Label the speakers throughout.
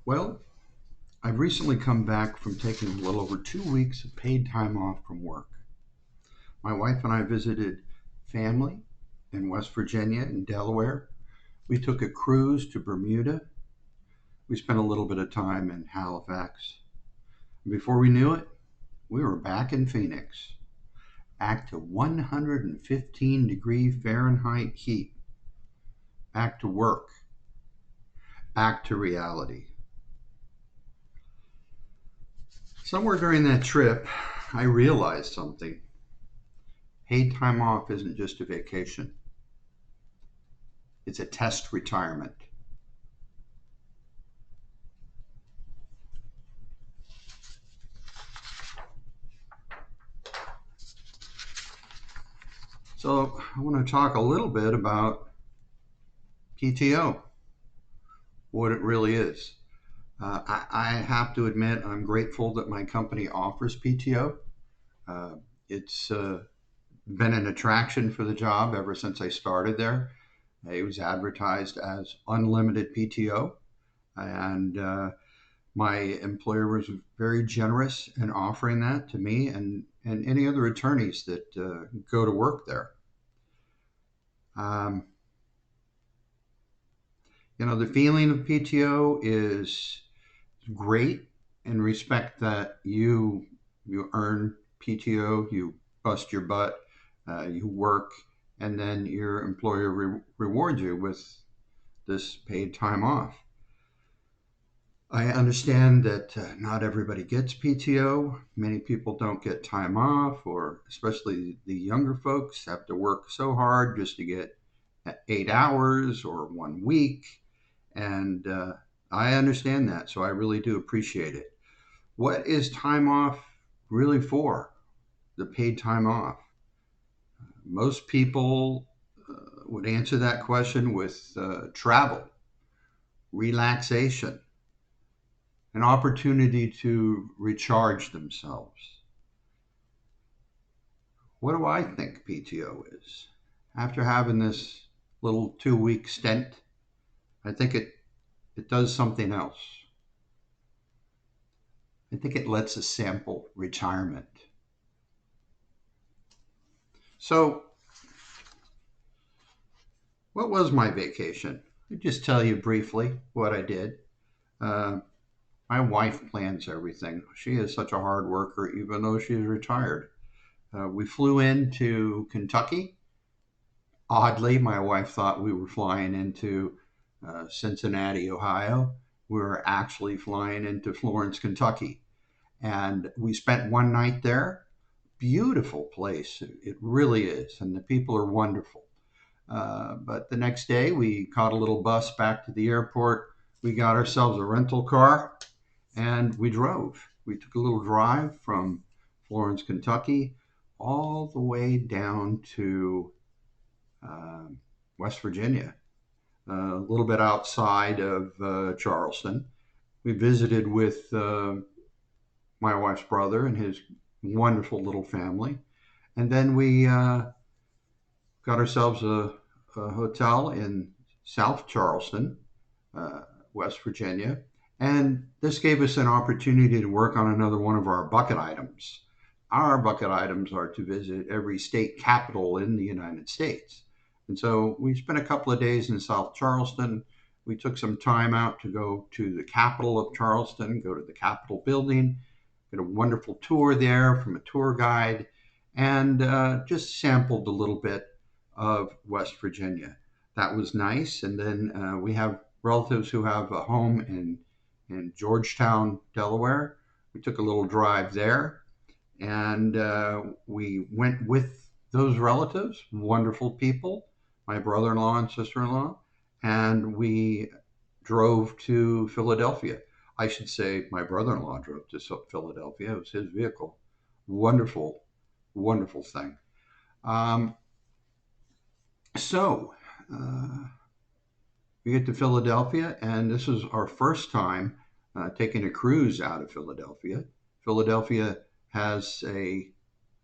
Speaker 1: Well, I've recently come back from taking a little over 2 weeks of paid time off from work. My wife and I visited family in West Virginia and Delaware. We took a cruise to Bermuda. We spent a little bit of time in Halifax. Before we knew it, we were back in Phoenix, back to 115-degree Fahrenheit heat, back to work, back to reality. Somewhere during that trip, I realized something. Paid time off isn't just a vacation, it's a test retirement. So, I want to talk a little bit about PTO, what it really is. I have to admit, I'm grateful that my company offers PTO. It's been an attraction for the job ever since I started there. It was advertised as unlimited PTO, and my employer was very generous in offering that to me and any other attorneys that go to work there. Um, the feeling of PTO is great in respect that you earn PTO, you bust your butt, you work, and then your employer rewards you with this paid time off. I understand that not everybody gets PTO. Many people don't get time off, or especially the younger folks have to work so hard just to get 8 hours or 1 week. And I understand that, so I really do appreciate it. What is time off really for? The paid time off. Most people would answer that question with travel, relaxation, an opportunity to recharge themselves. What do I think PTO is? After having this little 2 week stint, I think it does something else. I think it lets us sample retirement. So, what was my vacation? I'll just tell you briefly what I did. Uh, my wife plans everything. She is such a hard worker, even though she's retired. We flew into Kentucky. Oddly, my wife thought we were flying into Cincinnati, Ohio. We were actually flying into Florence, Kentucky. And we spent one night there. Beautiful place. It really is. And the people are wonderful. But the next day, we caught a little bus back to the airport. We got ourselves a rental car and we drove. We took a little drive from Florence, Kentucky, all the way down to uh, West Virginia, a little bit outside of Charleston. We visited with my wife's brother and his wonderful little family. And then we got ourselves a hotel in South Charleston, uh, West Virginia. And this gave us an opportunity to work on another one of our bucket items. Our bucket items are to visit every state capital in the United States. And so we spent a couple of days in South Charleston. We took some time out to go to the capital of Charleston, go to the Capitol building, get a wonderful tour there from a tour guide, and just sampled a little bit of West Virginia. That was nice. And then we have relatives who have a home in Georgetown, Delaware. We took a little drive there and we went with those relatives, wonderful people, my brother in law and sister in law, and we drove to Philadelphia. I should say my brother in law drove to Philadelphia. It was his vehicle. Wonderful, wonderful thing. Um, so, uh, we get to Philadelphia, and this is our first time taking a cruise out of Philadelphia. Philadelphia has a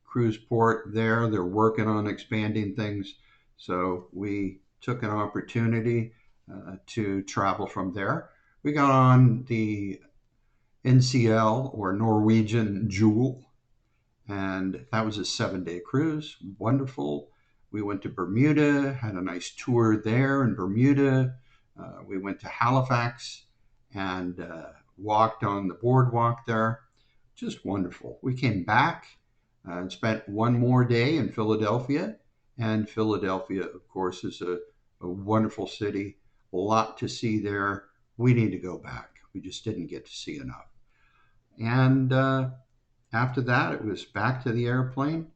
Speaker 1: cruise port there. They're working on expanding things. So we took an opportunity to travel from there. We got on the NCL, or Norwegian Jewel, and that was a 7 day cruise. Wonderful. We went to Bermuda, had a nice tour there in Bermuda. We went to Halifax and walked on the boardwalk there. Just wonderful. We came back and spent one more day in Philadelphia. And Philadelphia, of course, is a wonderful city, a lot to see there. We need to go back. We just didn't get to see enough. And after that, it was back to the airplane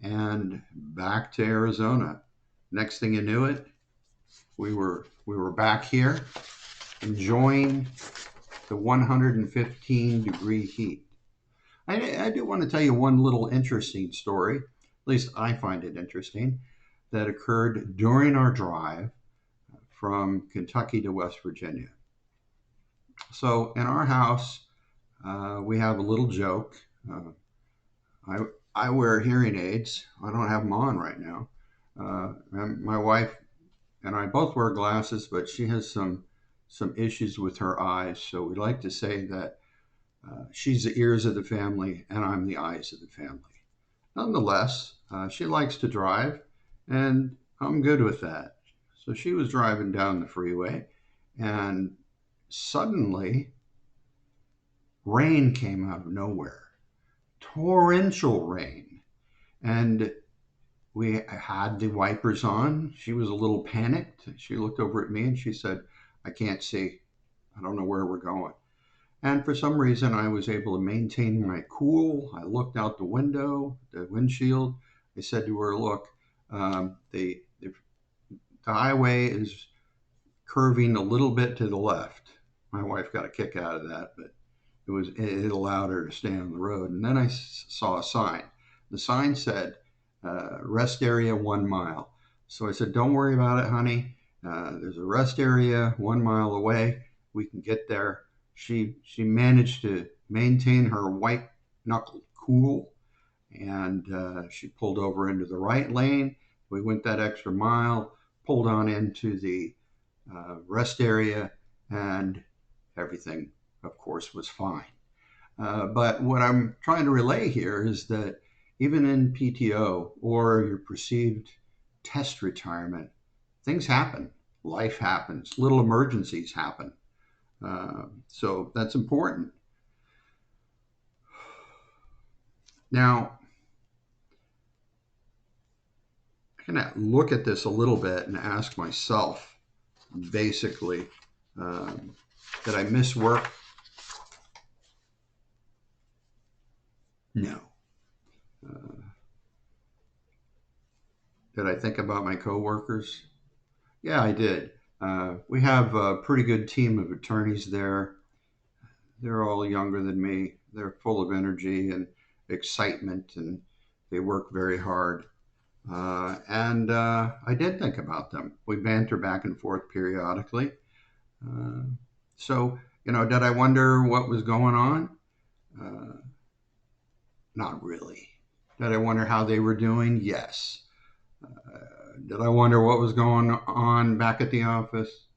Speaker 1: and back to Arizona. Next thing you knew it, we were back here enjoying the 115-degree heat. I do want to tell you one little interesting story, at least I find it interesting, that occurred during our drive from Kentucky to West Virginia. So in our house, we have a little joke. I I wear hearing aids. I don't have them on right now. And my wife and I both wear glasses, but she has some issues with her eyes. So we like to say that she's the ears of the family, and I'm the eyes of the family. Nonetheless, she likes to drive, and I'm good with that. So she was driving down the freeway, and suddenly rain came out of nowhere, torrential rain. And we had the wipers on. She was a little panicked. She looked over at me and she said, "I can't see. I don't know where we're going." And for some reason, I was able to maintain my cool. I looked out the window, the windshield. I said to her, "Look, the highway is curving a little bit to the left." My wife got a kick out of that, but it allowed her to stay on the road. And then I saw a sign. The sign said, "Rest area 1 mile." So I said, "Don't worry about it, honey. There's a rest area 1 mile away. We can get there." She managed to maintain her white knuckle cool, and she pulled over into the right lane. We went that extra mile, pulled on into the rest area, and everything, of course, was fine. But what I'm trying to relay here is that even in PTO or your perceived test retirement, things happen. Life happens. Little emergencies happen. So that's important. Now, I can look at this a little bit and ask myself, basically, did I miss work? No. Uh, did I think about my coworkers? Yeah, I did. We have a pretty good team of attorneys there. They're all younger than me. They're full of energy and excitement, and they work very hard. And I did think about them. We banter back and forth periodically. Uh, so, did I wonder what was going on? Uh, Not really. Did I wonder how they were doing? Yes. Did I wonder what was going on back at the office?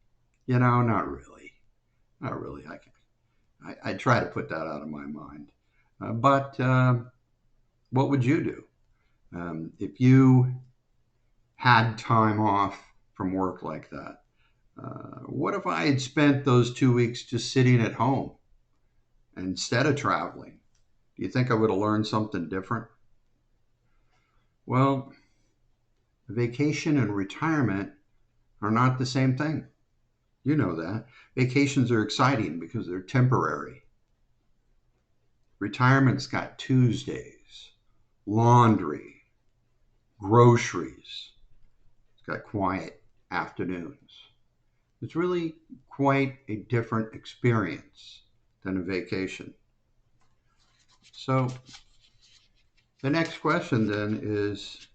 Speaker 1: Not really. Not really. I try to put that out of my mind. But what would you do if you had time off from work like that? What if I had spent those 2 weeks just sitting at home instead of traveling? Do you think I would have learned something different? Well, vacation and retirement are not the same thing. You know that. Vacations are exciting because they're temporary. Retirement's got Tuesdays, laundry, groceries. It's got quiet afternoons. It's really quite a different experience than a vacation. So the next question then is,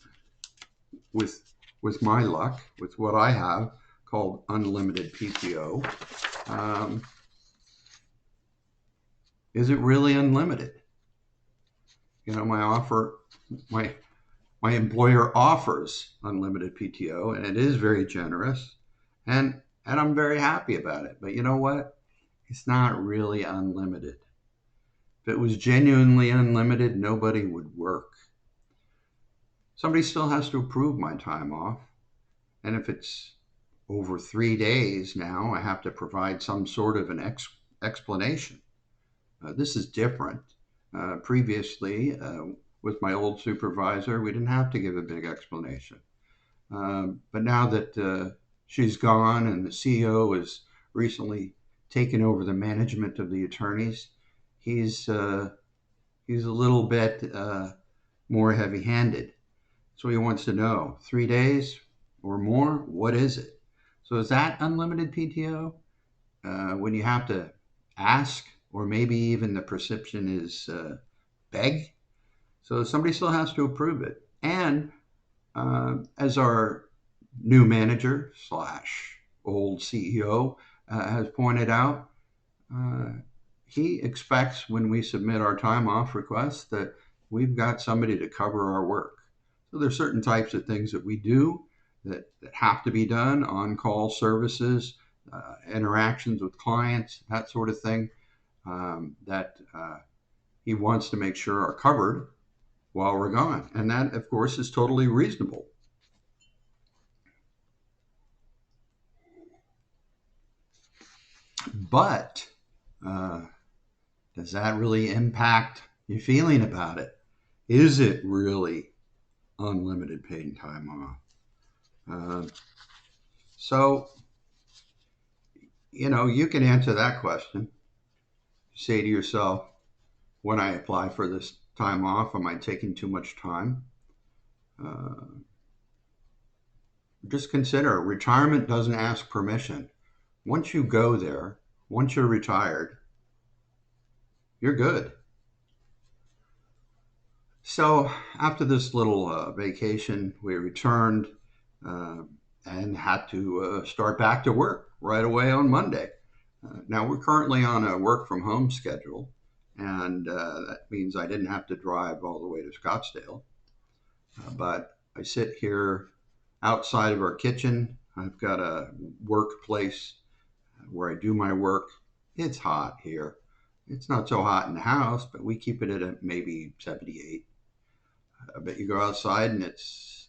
Speaker 1: with my luck, with what I have called unlimited PTO, um, is it really unlimited? My my my employer offers unlimited PTO, and it is very generous, and I'm very happy about it. But you know what? It's not really unlimited. If it was genuinely unlimited, nobody would work. Somebody still has to approve my time off. And if it's over 3 days now, I have to provide some sort of an explanation. This is different. Previously, with my old supervisor, we didn't have to give a big explanation. But now that she's gone and the CEO has recently taken over the management of the attorneys, he's a little bit more heavy-handed. So he wants to know 3 days or more. What is it? So is that unlimited PTO? When you have to ask, or maybe even the perception is beg. So somebody still has to approve it. And as our new manager slash old CEO has pointed out, uh, he expects when we submit our time off requests that we've got somebody to cover our work. So there's certain types of things that we do that have to be done, on-call services, interactions with clients, that sort of thing, that he wants to make sure are covered while we're gone. And that, of course, is totally reasonable. But uh, does that really impact your feeling about it? Is it really unlimited paid time off? Uh, so, you can answer that question. Say to yourself, when I apply for this time off, am I taking too much time? Uh, just consider retirement doesn't ask permission. Once you go there, once you're retired, you're good. So after this little vacation, we returned uh, and had to start back to work right away on Monday. Now we're currently on a work from home schedule, and that means I didn't have to drive all the way to Scottsdale. But I sit here outside of our kitchen. I've got a workplace where I do my work. It's hot here. It's not so hot in the house, but we keep it at maybe 78. But you go outside and it's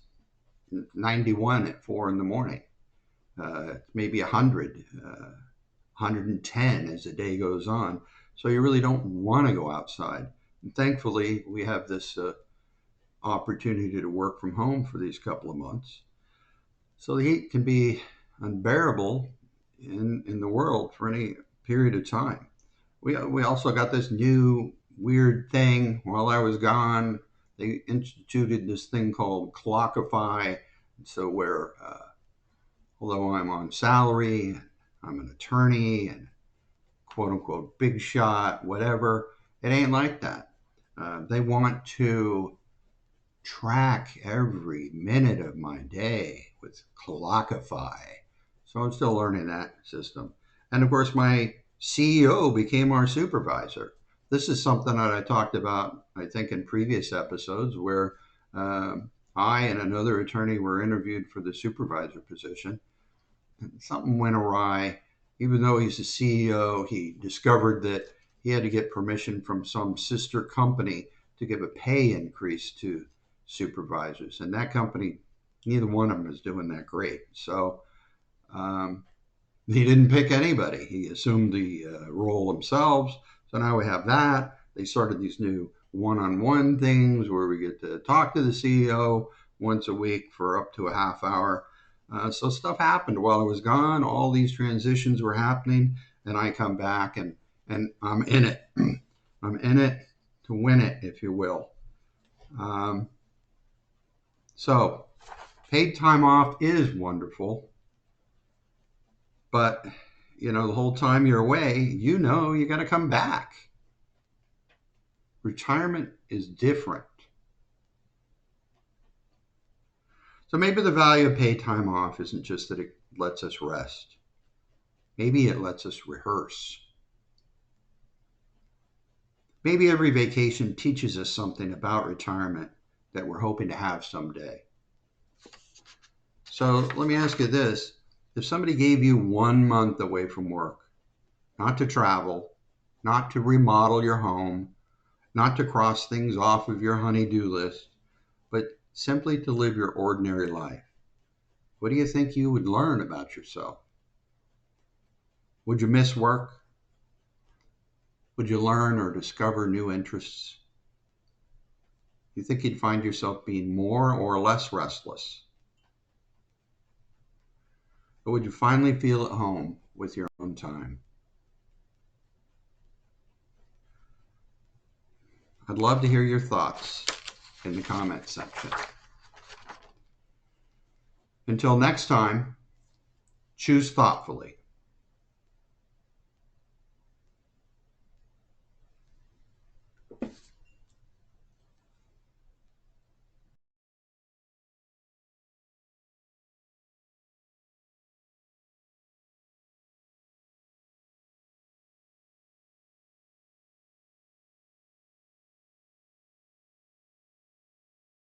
Speaker 1: 91 at 4 in the morning. Maybe 100, 110 as the day goes on. So you really don't want to go outside. And thankfully, we have this opportunity to work from home for these couple of months. So the heat can be unbearable in the world for any period of time. We also got this new weird thing while I was gone. They instituted this thing called Clockify. So where, although I'm on salary, I'm an attorney and quote unquote big shot, whatever, it ain't like that. They want to track every minute of my day with Clockify. So I'm still learning that system. And of course, my CEO became our supervisor. This is something that I talked about, I think, in previous episodes where I and another attorney were interviewed for the supervisor position. And something went awry. Even though he's the CEO, he discovered that he had to get permission from some sister company to give a pay increase to supervisors. And that company, neither one of them is doing that great. So um, he didn't pick anybody. He assumed the role themselves. So now we have that. They started these new one-on-one things where we get to talk to the CEO once a week for up to a half hour. So stuff happened while I was gone. All these transitions were happening, and I come back and I'm in it. I'm in it to win it, if you will. Um, so paid time off is wonderful, but the whole time you're away, you got to come back. Retirement is different. So maybe the value of paid time off isn't just that it lets us rest. Maybe it lets us rehearse. Maybe every vacation teaches us something about retirement that we're hoping to have someday. So let me ask you this. If somebody gave you 1 month away from work, not to travel, not to remodel your home, not to cross things off of your honey-do list, but simply to live your ordinary life. What do you think you would learn about yourself? Would you miss work? Would you learn or discover new interests? You think you'd find yourself being more or less restless? Or would you finally feel at home with your own time? I'd love to hear your thoughts in the comments section. Until next time, choose thoughtfully.